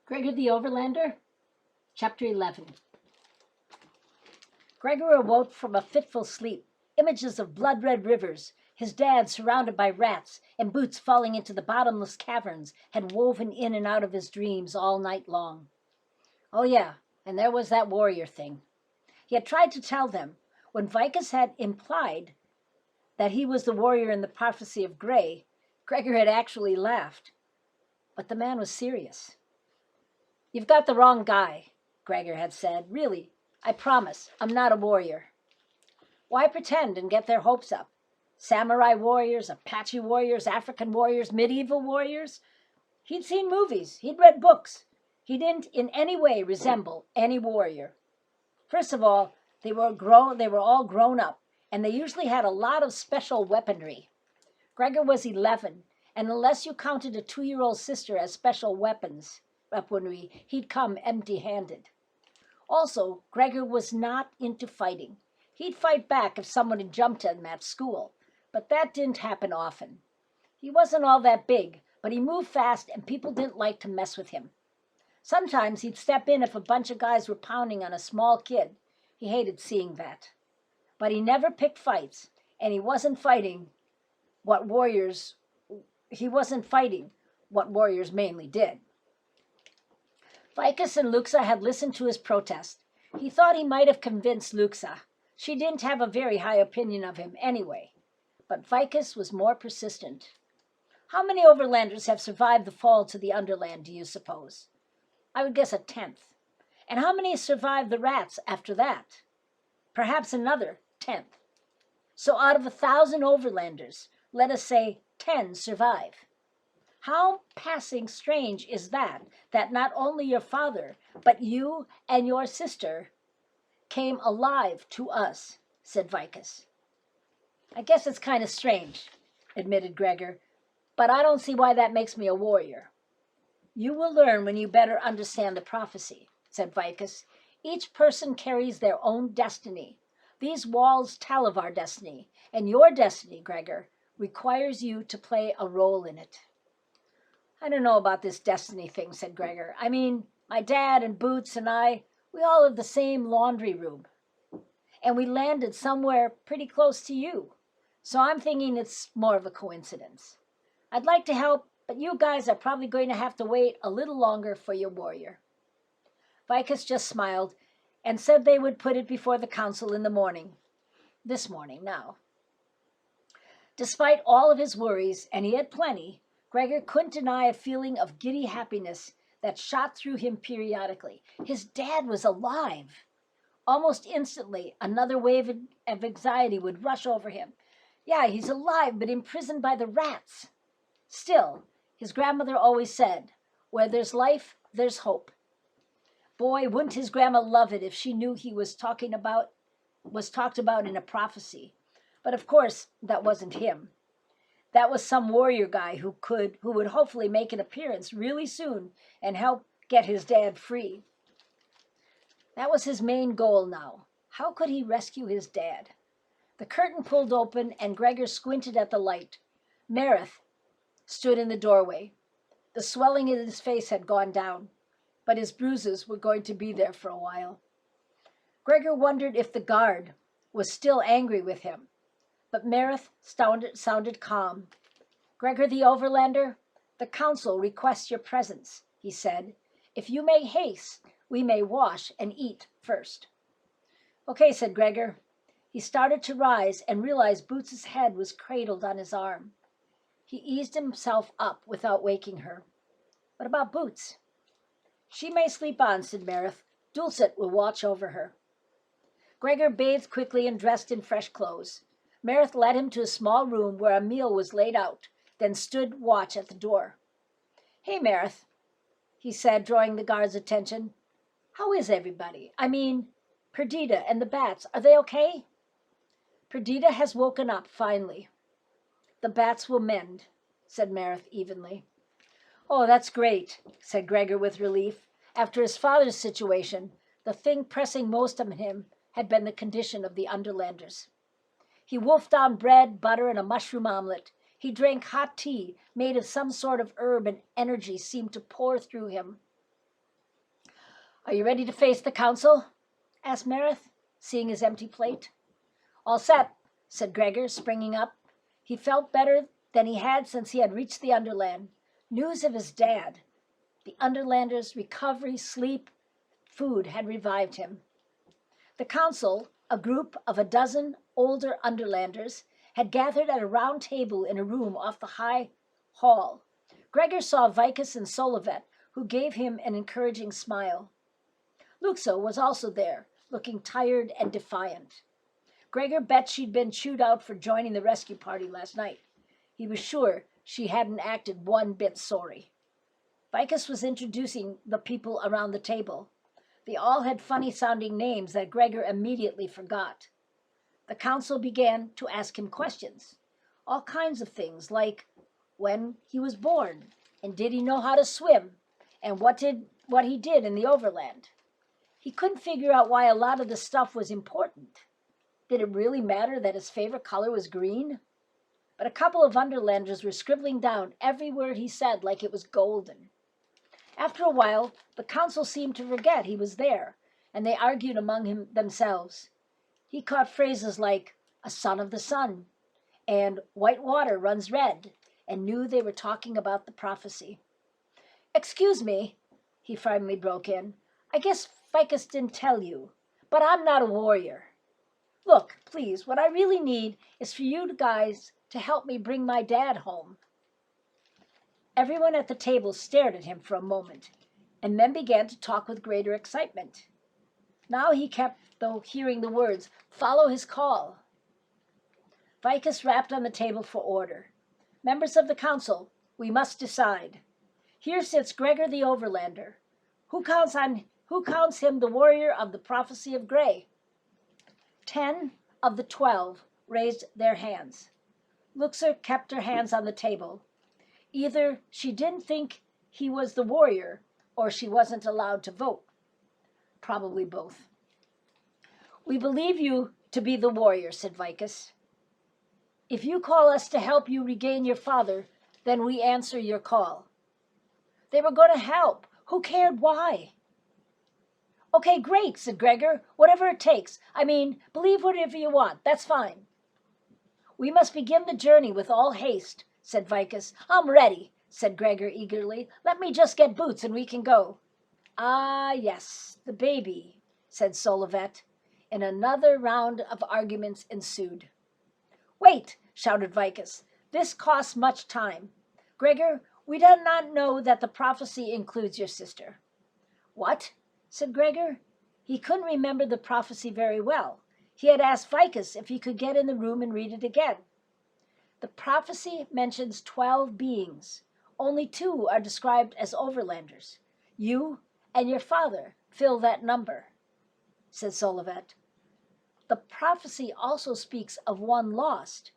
Gregor the Overlander, Chapter 11. Gregor awoke from a fitful sleep. Images of blood-red rivers, his dad surrounded by rats, and Boots falling into the bottomless caverns had woven in and out of his dreams all night long. Oh yeah, and there was that warrior thing. He had tried to tell them, when Vicus had implied that he was the warrior in the prophecy of Gray, Gregor had actually laughed. But the man was serious. "You've got the wrong guy," Gregor had said. "Really, I promise, I'm not a warrior." Why pretend and get their hopes up? Samurai warriors, Apache warriors, African warriors, medieval warriors? He'd seen movies, he'd read books. He didn't in any way resemble any warrior. First of all, they were all grown up, and they usually had a lot of special weaponry. Gregor was 11, and unless you counted a 2-year-old sister as special weaponry, he'd come empty-handed. Also, Gregor was not into fighting. He'd fight back if someone had jumped him at school, but that didn't happen often. He wasn't all that big, but he moved fast and people didn't like to mess with him. Sometimes he'd step in if a bunch of guys were pounding on a small kid. He hated seeing that. But he never picked fights, and he wasn't fighting what warriors mainly did. Vicus and Luxa had listened to his protest. He thought he might have convinced Luxa. She didn't have a very high opinion of him anyway. But Vicus was more persistent. How many overlanders have survived the fall to the underland, do you suppose? I would guess 1/10. And how many survived the rats after that? Perhaps another 1/10. So out of 1,000 overlanders, let us say 10 survive. How passing strange is that not only your father, but you and your sister came alive to us, said Vicus. I guess it's kind of strange, admitted Gregor, but I don't see why that makes me a warrior. You will learn when you better understand the prophecy, said Vicus. Each person carries their own destiny. These walls tell of our destiny, and your destiny, Gregor, requires you to play a role in it. I don't know about this destiny thing, said Gregor. I mean, my dad and Boots and I, we all have the same laundry room. And we landed somewhere pretty close to you. So I'm thinking it's more of a coincidence. I'd like to help, but you guys are probably going to have to wait a little longer for your warrior. Vicus just smiled and said they would put it before the council in the morning. This morning now. Despite all of his worries, and he had plenty, Gregor couldn't deny a feeling of giddy happiness that shot through him periodically. His dad was alive. Almost instantly, another wave of anxiety would rush over him. Yeah, he's alive, but imprisoned by the rats. Still, his grandmother always said, where there's life, there's hope. Boy, wouldn't his grandma love it if she knew he was talked about in a prophecy. But of course, that wasn't him. That was some warrior guy who would hopefully make an appearance really soon and help get his dad free. That was his main goal now. How could he rescue his dad? The curtain pulled open and Gregor squinted at the light. Merith stood in the doorway. The swelling in his face had gone down, but his bruises were going to be there for a while. Gregor wondered if the guard was still angry with him. But Merith sounded calm. Gregor the Overlander, the council requests your presence, he said. If you make haste, we may wash and eat first. Okay, said Gregor. He started to rise and realized Boots's head was cradled on his arm. He eased himself up without waking her. What about Boots? She may sleep on, said Merith. Dulcet will watch over her. Gregor bathed quickly and dressed in fresh clothes. Merith led him to a small room where a meal was laid out, then stood watch at the door. Hey, Merith, he said, drawing the guard's attention. How is everybody? I mean, Perdita and the bats, are they okay? Perdita has woken up, finally. The bats will mend, said Merith evenly. Oh, that's great, said Gregor with relief. After his father's situation, the thing pressing most on him had been the condition of the Underlanders. He wolfed down bread, butter, and a mushroom omelet. He drank hot tea made of some sort of herb, and energy seemed to pour through him. Are you ready to face the council? Asked Merith, seeing his empty plate. All set, said Gregor, springing up. He felt better than he had since he had reached the Underland. News of his dad, the Underlander's recovery, sleep, food had revived him. The council, a group of a dozen older Underlanders, had gathered at a round table in a room off the high hall. Gregor saw Vicus and Solivet, who gave him an encouraging smile. Luxa was also there, looking tired and defiant. Gregor bet she'd been chewed out for joining the rescue party last night. He was sure she hadn't acted one bit sorry. Vicus was introducing the people around the table. They all had funny-sounding names that Gregor immediately forgot. The council began to ask him questions. All kinds of things, like when he was born, and did he know how to swim, and what he did in the Overland. He couldn't figure out why a lot of the stuff was important. Did it really matter that his favorite color was green? But a couple of Underlanders were scribbling down every word he said like it was golden. After a while, the council seemed to forget he was there, and they argued among themselves. He caught phrases like a son of the sun and white water runs red, and knew they were talking about the prophecy. Excuse me, he finally broke in. I guess Vicus didn't tell you, but I'm not a warrior. Look, please, what I really need is for you guys to help me bring my dad home. Everyone at the table stared at him for a moment, and then began to talk with greater excitement. Now he kept, though, hearing the words, follow his call. Vicus rapped on the table for order. Members of the council, we must decide. Here sits Gregor the Overlander. Who counts him the warrior of the prophecy of Grey? 10 of the 12 raised their hands. Luxa kept her hands on the table. Either she didn't think he was the warrior, or she wasn't allowed to vote. Probably both. We believe you to be the warrior, said Vicus. If you call us to help you regain your father, then we answer your call. They were going to help. Who cared why? Okay, great, said Gregor. Whatever it takes. I mean, believe whatever you want. That's fine. We must begin the journey with all haste, said Vicus. I'm ready, said Gregor eagerly. Let me just get boots and we can go. Ah, yes, the baby, said Solivet. And another round of arguments ensued. Wait, shouted Vicus. This costs much time. Gregor, we do not know that the prophecy includes your sister. What? Said Gregor. He couldn't remember the prophecy very well. He had asked Vicus if he could get in the room and read it again. The prophecy mentions 12 beings. Only 2 are described as Overlanders. You and your father fill that number, said Solivet. The prophecy also speaks of one lost.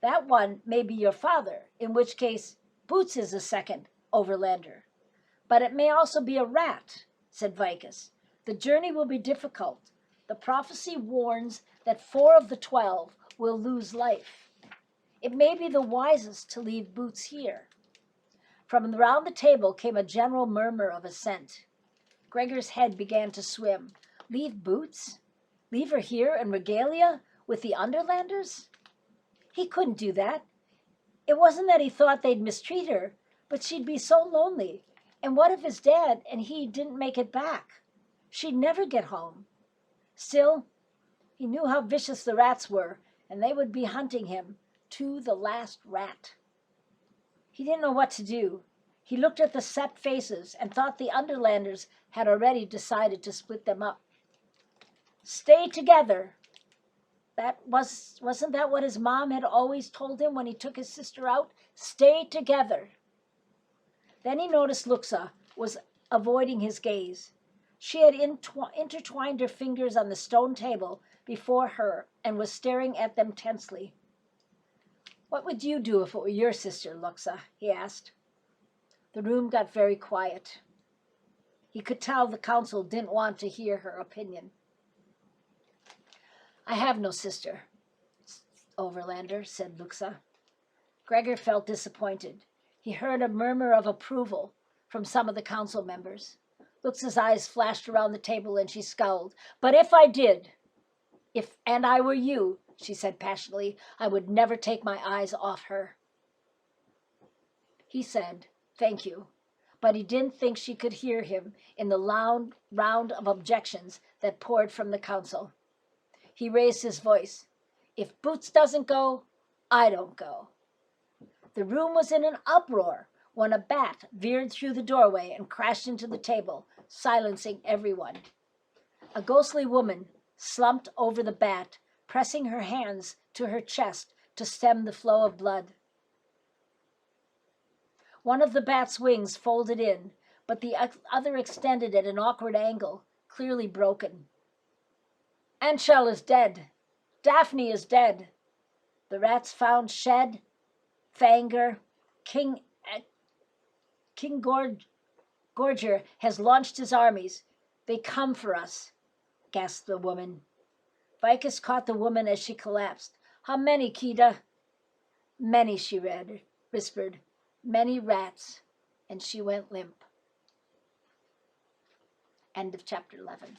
That one may be your father, in which case Boots is a second Overlander. But it may also be a rat, said Vicus. The journey will be difficult. The prophecy warns that 4 of the 12 will lose life. It may be the wisest to leave Boots here. From around the table came a general murmur of assent. Gregor's head began to swim. Leave Boots? Leave her here in Regalia with the Underlanders? He couldn't do that. It wasn't that he thought they'd mistreat her, but she'd be so lonely. And what if his dad and he didn't make it back? She'd never get home. Still, he knew how vicious the rats were, and they would be hunting him to the last rat. He didn't know what to do. He looked at the set faces and thought the Underlanders had already decided to split them up. Stay together. Wasn't that what his mom had always told him when he took his sister out? Stay together. Then he noticed Luxa was avoiding his gaze. She had intertwined her fingers on the stone table before her and was staring at them tensely. What would you do if it were your sister, Luxa? He asked. The room got very quiet. He could tell the council didn't want to hear her opinion. I have no sister, Overlander, said Luxa. Gregor felt disappointed. He heard a murmur of approval from some of the council members. Luxa's eyes flashed around the table and she scowled. But if I did, and I were you, she said passionately, I would never take my eyes off her. He said, thank you, but he didn't think she could hear him in the loud round of objections that poured from the council. He raised his voice. If Boots doesn't go, I don't go. The room was in an uproar when a bat veered through the doorway and crashed into the table, silencing everyone. A ghostly woman slumped over the bat, pressing her hands to her chest to stem the flow of blood. One of the bat's wings folded in, but the other extended at an awkward angle, clearly broken. Anshel is dead. Daphne is dead. The rats found Shed, Fanger, King Gorger has launched his armies. They come for us, gasped the woman. Vicus caught the woman as she collapsed. How many, Kida? Many, she whispered. Many rats. And she went limp. End of chapter 11.